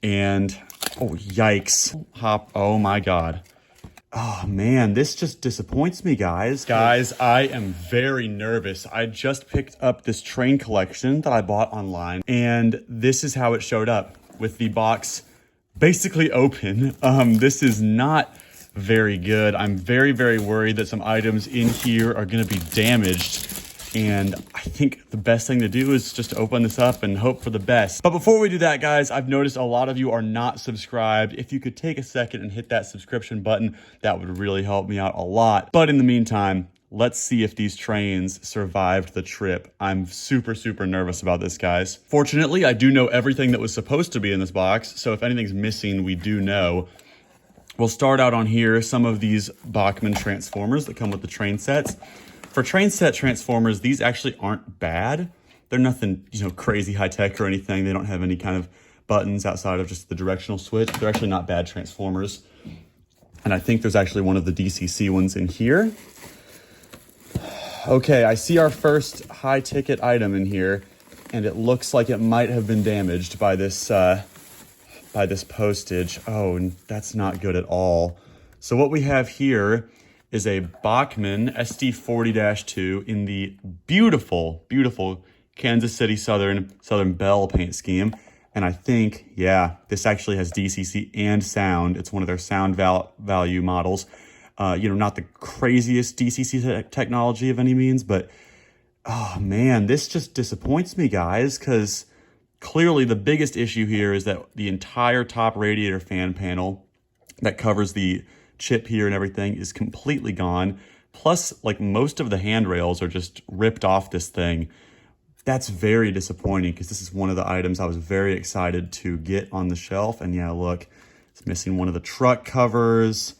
And, oh, yikes. Oh my God. Oh man, this just disappoints me, guys. Guys, I am very nervous. I just picked up this train collection that I bought online, and this is how it showed up with the box basically open. This is not very good. I'm very, very worried that some items in here are gonna be damaged. And I think the best thing to do is just open this up and hope for the best. But before we do that, guys, I've noticed a lot of you are not subscribed. If you could take a second and hit that subscription button, that would really help me out a lot. But in the meantime, let's see if these trains survived the trip. I'm super, super nervous about this, guys. Fortunately, I do know everything that was supposed to be in this box. So if anything's missing, we do know. We'll start out on here, some of these Bachmann transformers that come with the train sets. For train set transformers, these actually aren't bad. They're nothing, crazy high tech or anything. They don't have any kind of buttons outside of just the directional switch. They're actually not bad transformers. And I think there's actually one of the DCC ones in here. Okay, I see our first high ticket item in here, and it looks like it might have been damaged by this postage. Oh, that's not good at all. So what we have here is a Bachmann SD40-2 in the beautiful, beautiful Kansas City Southern Bell paint scheme. And I think, yeah, this actually has DCC and sound. It's one of their sound value models. Not the craziest DCC technology of any means, but oh man, this just disappoints me, guys, because clearly the biggest issue here is that the entire top radiator fan panel that covers the chip here and everything is completely gone. Plus, like, most of the handrails are just ripped off this thing. That's very disappointing because this is one of the items I was very excited to get on the shelf. And yeah, look, it's missing one of the truck covers.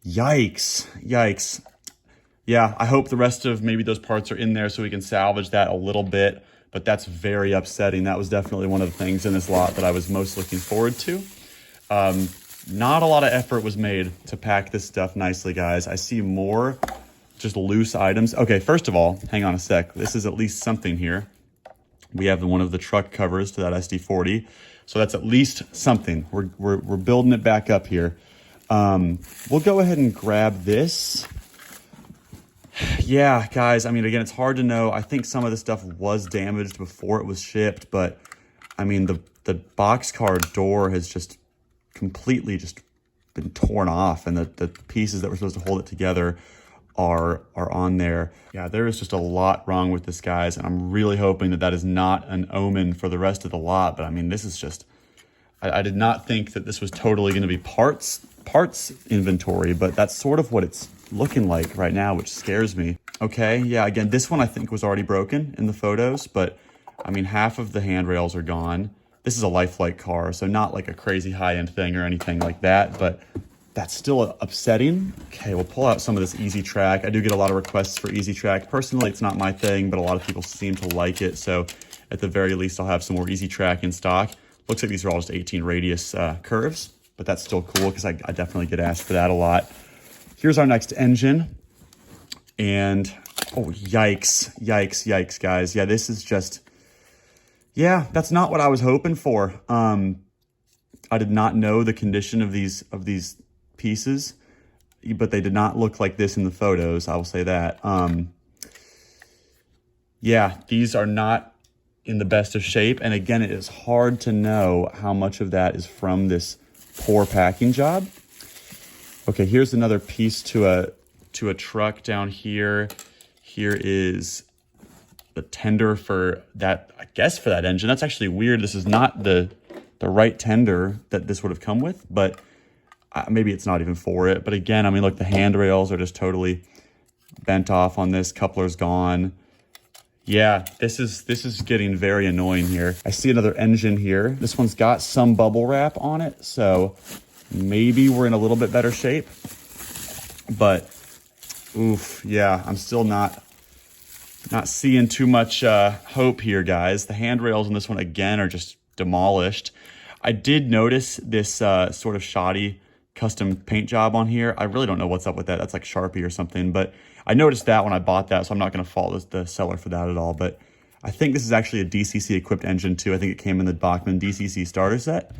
Yikes, yikes. Yeah, I hope the rest of maybe those parts are in there so we can salvage that a little bit, but that's very upsetting. That was definitely one of the things in this lot that I was most looking forward to. Not a lot of effort was made to pack this stuff nicely, guys. I see more just loose items. Okay, first of all, hang on a sec. This is at least something here. We have one of the truck covers to that SD40. So that's at least something. We're building it back up here. We'll go ahead and grab this. Yeah, guys, I mean, again, it's hard to know. I think some of the stuff was damaged before it was shipped, but I mean, the boxcar door has just completely just been torn off, and the pieces that were supposed to hold it together are on there. Yeah, there is just a lot wrong with this, guys, and I'm really hoping that that is not an omen for the rest of the lot. But I mean, this is just, I did not think that this was totally going to be parts inventory, but that's sort of what it's looking like right now, which scares me. Okay, yeah, again, this one I think was already broken in the photos, but I mean, half of the handrails are gone. This is a Lifelike car, so not like a crazy high-end thing or anything like that, but that's still upsetting. Okay, we'll pull out some of this Easy Track. I do get a lot of requests for Easy Track. Personally, it's not my thing, but a lot of people seem to like it, so at the very least, I'll have some more Easy Track in stock. Looks like these are all just 18 radius curves, but that's still cool because I definitely get asked for that a lot. Here's our next engine, and oh, yikes, yikes, yikes, guys. Yeah, this is just, yeah, that's not what I was hoping for. I did not know the condition of these pieces, but they did not look like this in the photos. I will say that. Yeah, these are not in the best of shape. And again, it is hard to know how much of that is from this poor packing job. Okay, here's another piece to a truck down here. Here is the tender for that, I guess, for that engine. That's actually weird. This is not the right tender that this would have come with, but maybe it's not even for it. But again, I mean, look, the handrails are just totally bent off on this. Coupler's gone. Yeah, this is getting very annoying here. I see another engine here. This one's got some bubble wrap on it, so maybe we're in a little bit better shape. But oof, yeah, I'm still not seeing too much hope here, guys. The handrails on this one, again, are just demolished. I did notice this sort of shoddy custom paint job on here. I really don't know what's up with that. That's like Sharpie or something, but I noticed that when I bought that, so I'm not going to fault the seller for that at all. But I think this is actually a DCC equipped engine too. I think it came in the Bachmann DCC starter set.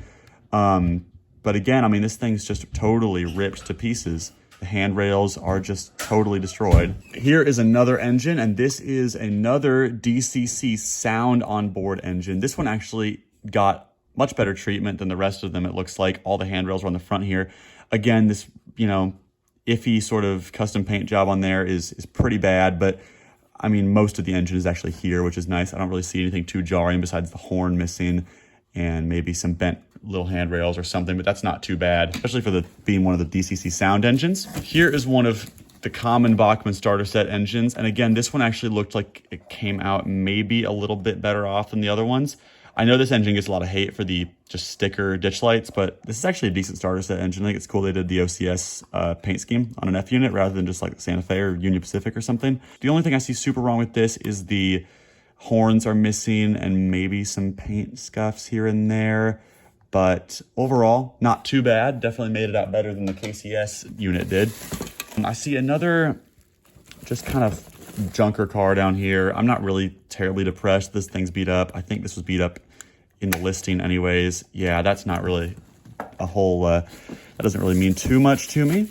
But again, I mean, this thing's just totally ripped to pieces. The handrails are just totally destroyed. Here is another engine, and this is another DCC sound onboard engine. This one actually got much better treatment than the rest of them. It looks like all the handrails are on the front here. Again, this, you know, iffy sort of custom paint job on there is pretty bad, but I mean, most of the engine is actually here, which is nice. I don't really see anything too jarring besides the horn missing and maybe some bent little handrails or something, but that's not too bad, especially for being one of the DCC sound engines. Here is one of the common Bachmann starter set engines. And again, this one actually looked like it came out maybe a little bit better off than the other ones. I know this engine gets a lot of hate for the just sticker ditch lights, but this is actually a decent starter set engine. I think it's cool they did the OCS paint scheme on an F unit rather than just like Santa Fe or Union Pacific or something. The only thing I see super wrong with this is the horns are missing and maybe some paint scuffs here and there. But overall, not too bad. Definitely made it out better than the KCS unit did. I see another just kind of junker car down here. I'm not really terribly depressed. This thing's beat up. I think this was beat up in the listing anyways. Yeah, that's not really a whole, that doesn't really mean too much to me.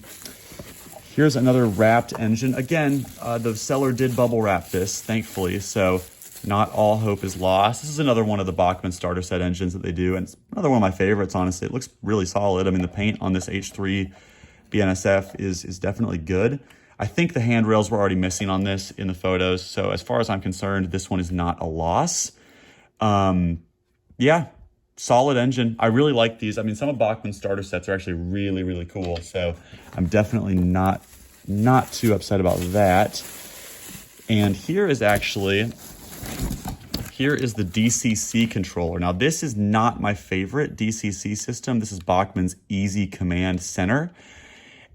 Here's another wrapped engine. Again, the seller did bubble wrap this, thankfully, so not all hope is lost. This is another one of the Bachmann starter set engines that they do, and it's another one of my favorites, honestly. It looks really solid. I mean, the paint on this H3 BNSF is definitely good. I think the handrails were already missing on this in the photos, so as far as I'm concerned, this one is not a loss. Yeah, solid engine. I really like these. I mean, some of Bachmann's starter sets are actually really, really cool, so I'm definitely not too upset about that. And here is the DCC controller. Now, this is not my favorite DCC system. This is Bachmann's Easy Command Center.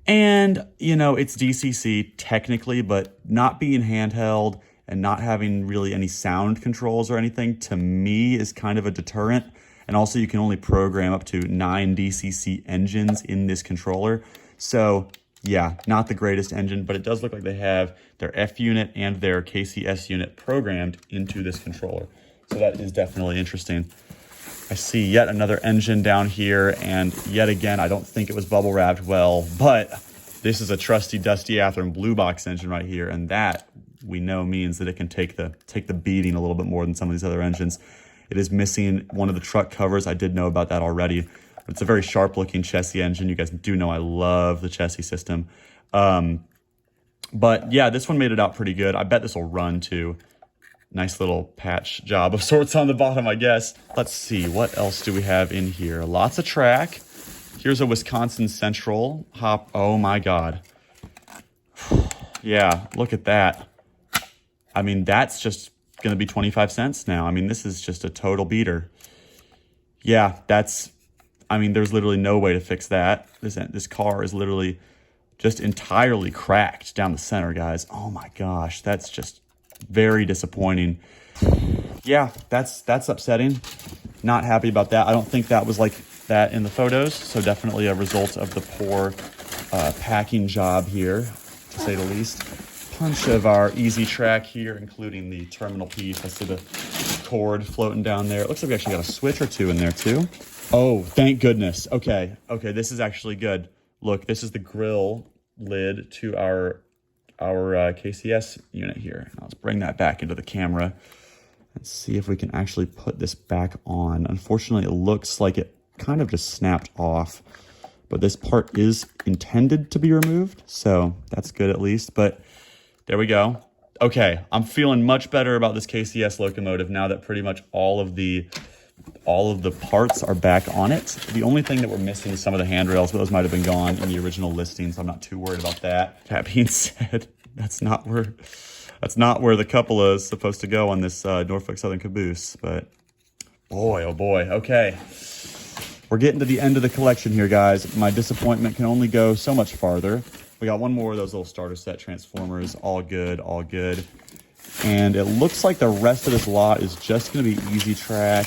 And, you know, it's DCC technically, but not being handheld and not having really any sound controls or anything, to me, is kind of a deterrent. And also, you can only program up to 9 DCC engines in this controller. So, yeah, not the greatest engine, but it does look like they have their F unit and their KCS unit programmed into this controller. So that is definitely interesting. I see yet another engine down here, and yet again, I don't think it was bubble wrapped well, but this is a trusty Dusty Atherton Blue Box engine right here, and that we know means that it can take the beating a little bit more than some of these other engines. It is missing one of the truck covers. I did know about that already, but it's a very sharp looking chassis engine. You guys do know I love the chassis system. But yeah, this one made it out pretty good. I bet this will run too. Nice little patch job of sorts on the bottom, I guess. Let's see, what else do we have in here? Lots of track. Here's a Wisconsin Central hop. Oh my God. Yeah, look at that. I mean, that's just gonna be 25 cents now. I mean, this is just a total beater. Yeah, I mean, there's literally no way to fix that. This car is literally just entirely cracked down the center, guys. Oh my gosh, that's just very disappointing. Yeah, that's upsetting. Not happy about that. I don't think that was like that in the photos, so definitely a result of the poor packing job here, to say the least. Bunch of our easy track here, including the terminal piece. I see the cord floating down there. It looks like we actually got a switch or two in there too. Oh, thank goodness. Okay, this is actually good. Look, this is the grill lid to our KCS unit here. Now let's bring that back into the camera and see if we can actually put this back on. Unfortunately, it looks like it kind of just snapped off, but this part is intended to be removed, so that's good at least. But there we go. Okay, I'm feeling much better about this KCS locomotive now that pretty much all of the parts are back on it. The only thing that we're missing is some of the handrails, but those might have been gone in the original listing, so I'm not too worried about that. That being said, that's not where the cupola is supposed to go on this Norfolk Southern caboose, but boy, oh boy. Okay, we're getting to the end of the collection here, guys. My disappointment can only go so much farther. We got one more of those little starter set transformers. All good, all good. And it looks like the rest of this lot is just going to be easy track.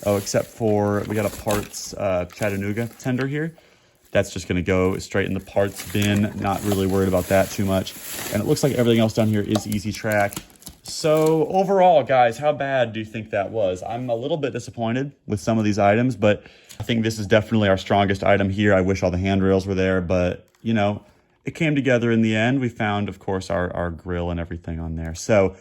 Oh, except for we got a parts Chattanooga tender here. That's just going to go straight in the parts bin. Not really worried about that too much. And it looks like everything else down here is easy track. So overall, guys, how bad do you think that was? I'm a little bit disappointed with some of these items, but I think this is definitely our strongest item here. I wish all the handrails were there, but you know, it came together in the end. We found, of course, our grill and everything on there. So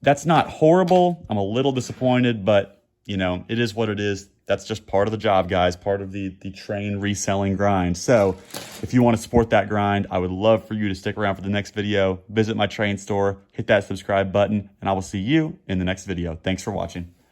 that's not horrible. I'm a little disappointed, but you know, it is what it is. That's just part of the job, guys, part of the train reselling grind. So if you want to support that grind, I would love for you to stick around for the next video, visit my train store, hit that subscribe button, and I will see you in the next video. Thanks for watching.